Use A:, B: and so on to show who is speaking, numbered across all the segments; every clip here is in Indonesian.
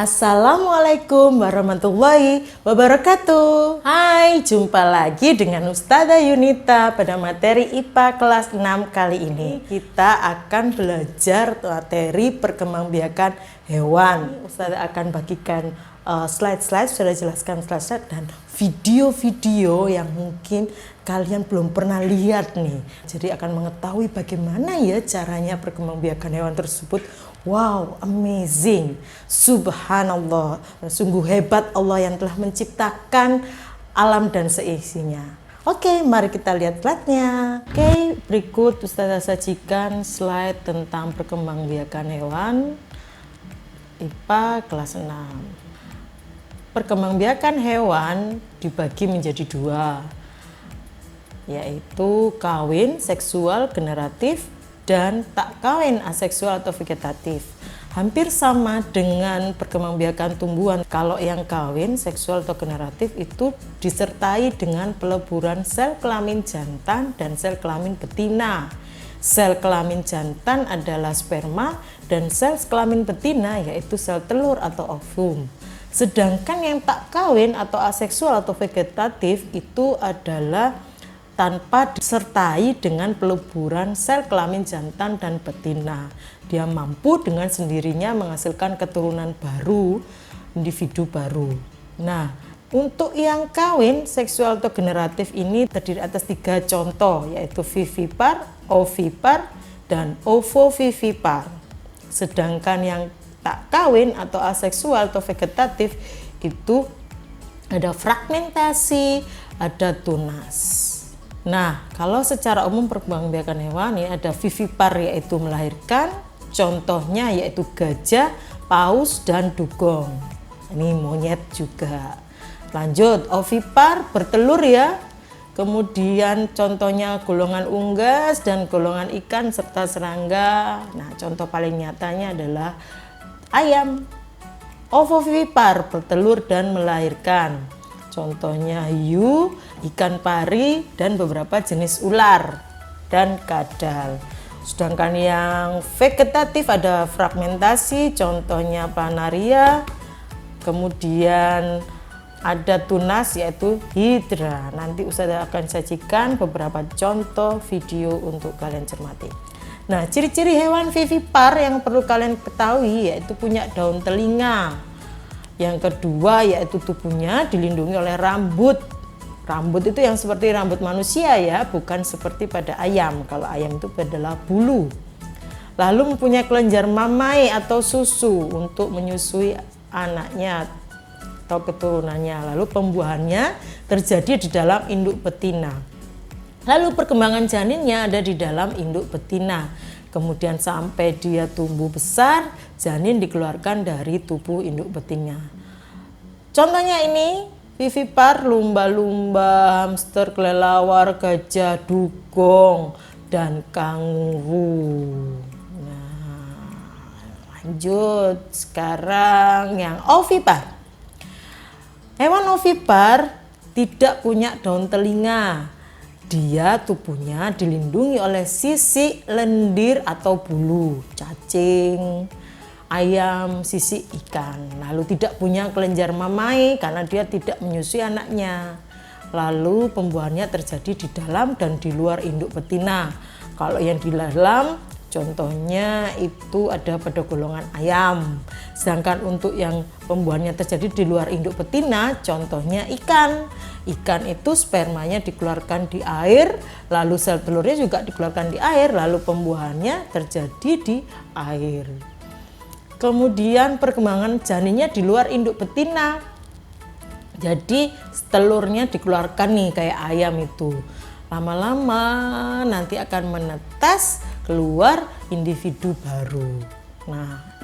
A: Assalamualaikum warahmatullahi wabarakatuh. Hai, jumpa lagi dengan Ustazah Yunita pada materi IPA kelas 6 kali ini. Kita akan belajar materi perkembangbiakan hewan. Ustazah akan bagikan slide-slide, sudah jelaskan slide-slide dan video-video yang mungkin kalian belum pernah lihat nih. Jadi akan mengetahui bagaimana ya caranya perkembangbiakan hewan tersebut. Wow, amazing, subhanallah, sungguh hebat Allah yang telah menciptakan alam dan seisinya. Oke, mari kita lihat slide-nya. Oke, berikut Ustazah sajikan slide tentang perkembangbiakan hewan IPA kelas 6. Perkembangbiakan hewan dibagi menjadi dua, yaitu kawin, seksual, generatif, dan tak kawin, aseksual atau vegetatif. Hampir sama dengan perkembangbiakan tumbuhan. Kalau yang kawin, seksual atau generatif itu disertai dengan peleburan sel kelamin jantan dan sel kelamin betina. Sel kelamin jantan adalah sperma dan sel kelamin betina yaitu sel telur atau ovum. Sedangkan yang tak kawin atau aseksual atau vegetatif itu adalah tanpa disertai dengan peleburan sel kelamin jantan dan betina. Dia mampu dengan sendirinya menghasilkan keturunan baru, individu baru. Nah, untuk yang kawin, seksual atau generatif ini terdiri atas 3 contoh, yaitu vivipar, ovipar, dan ovovivipar. Sedangkan yang tak kawin atau aseksual atau vegetatif itu ada fragmentasi, ada tunas. Nah, kalau secara umum perkembangbiakan hewan ya ada vivipar yaitu melahirkan, contohnya yaitu gajah, paus, dan dugong. Ini monyet juga. Lanjut, ovipar bertelur ya. Kemudian contohnya golongan unggas dan golongan ikan serta serangga. Nah, contoh paling nyatanya adalah ayam. Ovovivipar bertelur dan melahirkan. Contohnya hiu, ikan pari, dan beberapa jenis ular dan kadal. Sedangkan yang vegetatif ada fragmentasi, contohnya planaria. Kemudian ada tunas yaitu hidra. Nanti Ustazah akan sajikan beberapa contoh video untuk kalian cermati. Nah, ciri-ciri hewan vivipar yang perlu kalian ketahui yaitu punya daun telinga. Yang kedua yaitu tubuhnya dilindungi oleh rambut. Rambut itu yang seperti rambut manusia ya, bukan seperti pada ayam. Kalau ayam itu adalah bulu. Lalu mempunyai kelenjar mamai atau susu untuk menyusui anaknya atau keturunannya. Lalu pembuahannya terjadi di dalam induk betina. Lalu perkembangan janinnya ada di dalam induk betina. Kemudian sampai dia tumbuh besar, janin dikeluarkan dari tubuh induk betina. Contohnya ini, vivipar, lumba-lumba, hamster, kelelawar, gajah, dugong, dan kanguru. Nah, lanjut sekarang yang ovipar. Hewan ovipar tidak punya daun telinga. Dia tubuhnya dilindungi oleh sisik, lendir atau bulu, cacing, ayam, sisik ikan. Lalu tidak punya kelenjar mamai karena dia tidak menyusui anaknya. Lalu pembuahannya terjadi di dalam dan di luar induk betina. Kalau yang di dalam contohnya itu ada pada golongan ayam. Sedangkan untuk yang pembuahannya terjadi di luar induk betina, contohnya ikan. Ikan itu spermanya dikeluarkan di air, lalu sel telurnya juga dikeluarkan di air, lalu pembuahannya terjadi di air. Kemudian perkembangan janinnya di luar induk betina. Jadi telurnya dikeluarkan nih kayak ayam itu. Lama-lama nanti akan menetas keluar individu baru. Nah,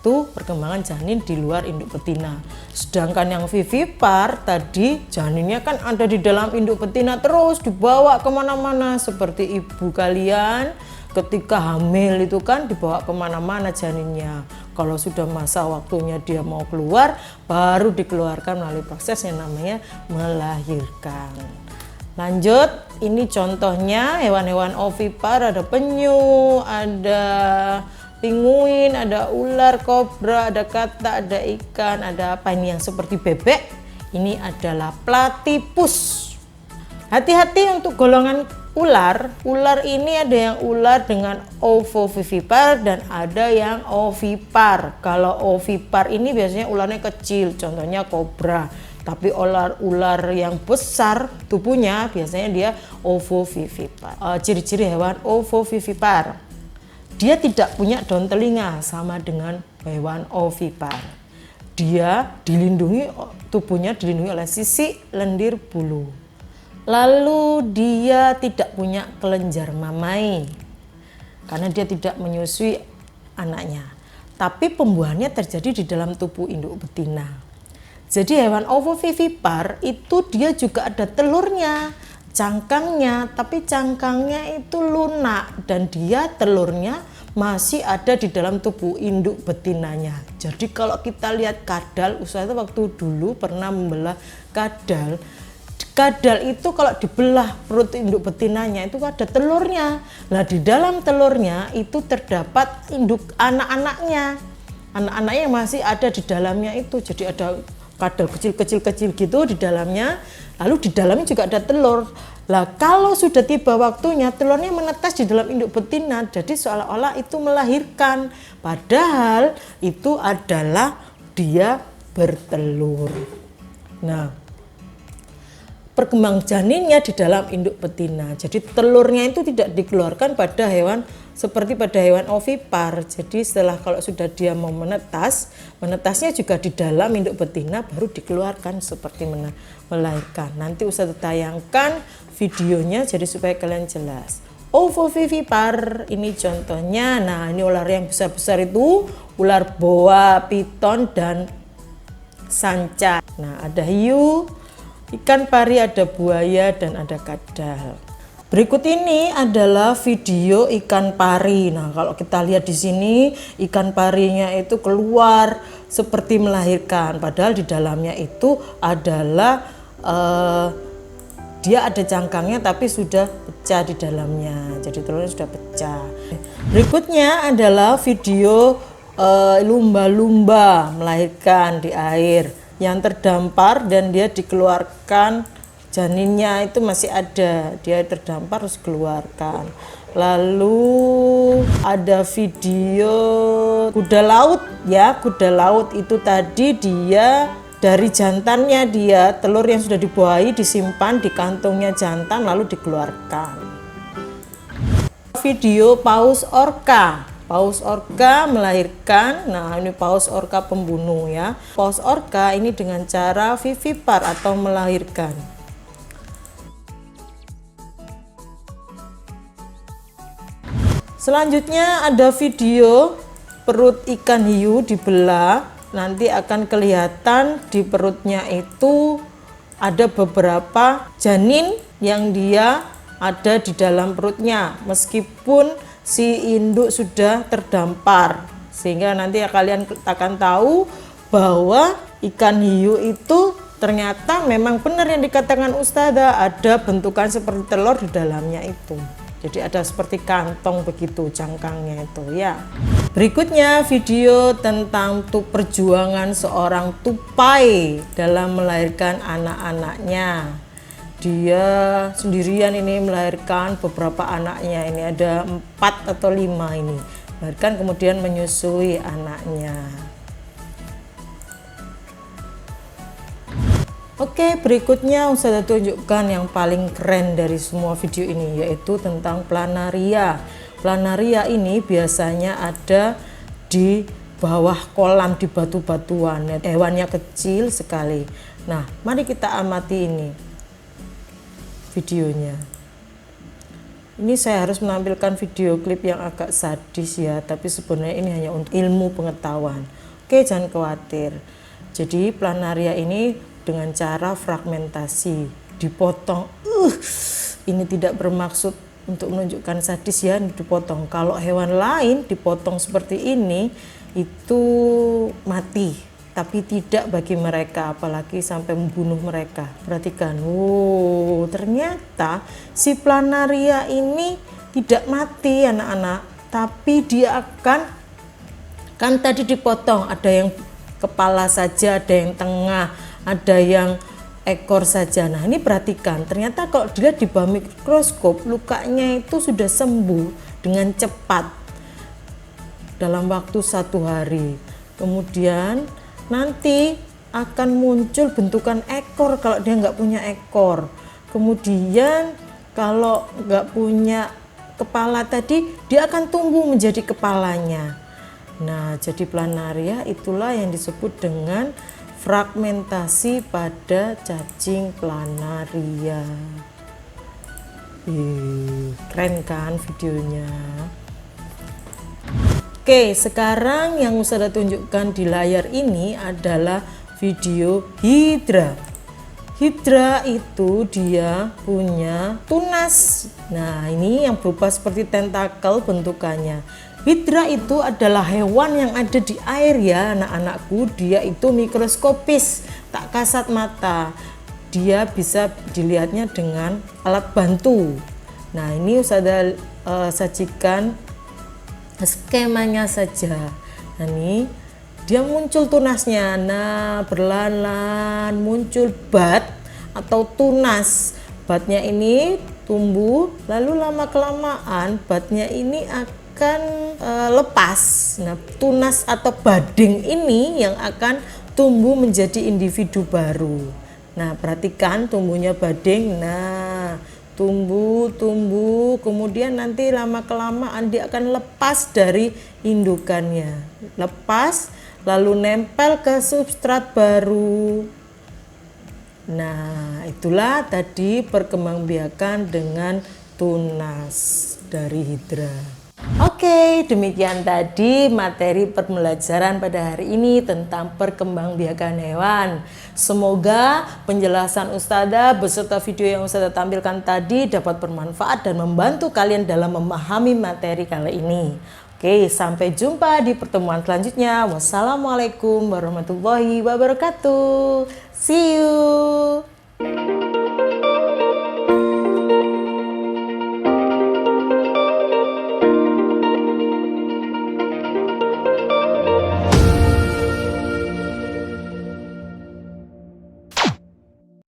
A: itu perkembangan janin di luar induk betina. Sedangkan yang vivipar tadi janinnya kan ada di dalam induk betina terus dibawa kemana-mana seperti ibu kalian ketika hamil itu kan dibawa kemana-mana janinnya. Kalau sudah masa waktunya dia mau keluar baru dikeluarkan melalui proses yang namanya melahirkan. Lanjut, ini contohnya hewan-hewan ovipar, ada penyu, ada pinguin, ada ular, kobra, ada katak, ada ikan, ada apa ini yang seperti bebek. Ini adalah platypus. Hati-hati untuk golongan ular. Ular ini ada yang ular dengan ovovivipar dan ada yang ovipar. Kalau ovipar ini biasanya ularnya kecil, contohnya kobra. Tapi ular yang besar tubuhnya biasanya dia ovovivipar. Ciri-ciri hewan ovovivipar. Dia tidak punya daun telinga sama dengan hewan ovipar. Dia tubuhnya dilindungi oleh sisik, lendir, bulu. Lalu dia tidak punya kelenjar mamai karena dia tidak menyusui anaknya. Tapi pembuahannya terjadi di dalam tubuh induk betina. Jadi hewan ovovivipar itu dia juga ada telurnya, cangkangnya, tapi cangkangnya itu lunak dan dia telurnya masih ada di dalam tubuh induk betinanya. Jadi kalau kita lihat kadal, Ustazah waktu dulu pernah membelah kadal. Kadal itu kalau dibelah perut induk betinanya itu ada telurnya. Nah di dalam telurnya itu terdapat induk anak-anaknya. Anak-anaknya yang masih ada di dalamnya itu. Jadi ada kadal kecil-kecil gitu di dalamnya. Lalu di dalamnya juga ada telur. Lah kalau sudah tiba waktunya telurnya menetas di dalam induk betina. Jadi seolah-olah itu melahirkan. Padahal itu adalah dia bertelur. Nah perkembang janinnya di dalam induk betina. Jadi telurnya itu tidak dikeluarkan pada hewan seperti pada hewan ovipar. Jadi setelah kalau sudah dia mau menetasnya juga di dalam induk betina baru dikeluarkan seperti melahirkan. Nanti Ustazah tayangkan videonya jadi supaya kalian jelas. Ovovivipar ini contohnya. Nah, ini ular yang besar-besar itu ular boa, piton dan sanca. Nah, ada hiu, ikan pari, ada buaya, dan ada kadal. Berikut ini adalah video ikan pari. Nah, kalau kita lihat di sini ikan parinya itu keluar seperti melahirkan, padahal di dalamnya itu adalah dia ada cangkangnya tapi sudah pecah di dalamnya. Jadi telurnya sudah pecah. Berikutnya adalah video lumba-lumba melahirkan di air yang terdampar dan dia dikeluarkan, janinnya itu masih ada, dia terdampar terus keluarkan. Lalu ada video kuda laut ya, kuda laut itu tadi dia dari jantannya, dia telur yang sudah dibuahi disimpan di kantongnya jantan lalu dikeluarkan. Video paus orca. Paus orca melahirkan. Nah, ini paus orca pembunuh ya. Paus orca ini dengan cara vivipar atau melahirkan. Selanjutnya ada video perut ikan hiu dibelah. Nanti akan kelihatan di perutnya itu ada beberapa janin yang dia ada di dalam perutnya meskipun si induk sudah terdampar, sehingga nanti kalian akan tahu bahwa ikan hiu itu ternyata memang benar yang dikatakan Ustazah, ada bentukan seperti telur di dalamnya itu. Jadi ada seperti kantong begitu cangkangnya itu ya. Berikutnya video tentang perjuangan seorang tupai dalam melahirkan anak-anaknya. Dia sendirian ini melahirkan beberapa anaknya, ini ada 4 atau 5 ini melahirkan kemudian menyusui anaknya. Oke, berikutnya Ustazah tunjukkan yang paling keren dari semua video ini, yaitu tentang planaria. Planaria ini biasanya ada di bawah kolam di batu-batuan, hewannya kecil sekali. Nah, mari kita amati ini videonya. Ini saya harus menampilkan video klip yang agak sadis ya, tapi sebenarnya ini hanya untuk ilmu pengetahuan. Oke, jangan khawatir. Jadi planaria ini dengan cara fragmentasi, dipotong. Ini tidak bermaksud untuk menunjukkan sadis ya, dipotong. Kalau hewan lain dipotong seperti ini itu mati. Tapi tidak bagi mereka, apalagi sampai membunuh mereka. Perhatikan, ternyata si planaria ini tidak mati anak-anak, tapi dia akan Kan tadi dipotong, ada yang kepala saja, ada yang tengah, ada yang ekor saja. Nah ini perhatikan, ternyata kalau dilihat di bawah mikroskop lukanya itu sudah sembuh dengan cepat dalam waktu 1 hari. Kemudian nanti akan muncul bentukan ekor kalau dia nggak punya ekor. Kemudian kalau nggak punya kepala tadi, dia akan tumbuh menjadi kepalanya. Nah jadi planaria itulah yang disebut dengan fragmentasi pada cacing planaria. Keren kan videonya? Oke, sekarang yang Ustazah tunjukkan di layar ini adalah video hidra. Hidra itu dia punya tunas. Nah ini yang berupa seperti tentakel bentukannya. Hidra itu adalah hewan yang ada di air ya anak-anakku. Dia itu mikroskopis, tak kasat mata. Dia bisa dilihatnya dengan alat bantu. Nah ini Ustazah sajikan skemanya saja. Nah ini dia muncul tunasnya. Nah perlahan-lahan muncul bat atau tunas. Batnya ini tumbuh, lalu lama kelamaan batnya ini akan lepas. Nah tunas atau bading ini yang akan tumbuh menjadi individu baru. Nah perhatikan tumbuhnya bading. Nah tumbuh, kemudian nanti lama kelamaan dia akan lepas dari indukannya, lepas lalu nempel ke substrat baru. Nah itulah tadi perkembangbiakan dengan tunas dari hidra. Oke, demikian tadi materi pembelajaran pada hari ini tentang perkembangbiakan hewan. Semoga penjelasan Ustazah beserta video yang Ustazah tampilkan tadi dapat bermanfaat dan membantu kalian dalam memahami materi kali ini. Oke, sampai jumpa di pertemuan selanjutnya. Wassalamualaikum warahmatullahi wabarakatuh. See you.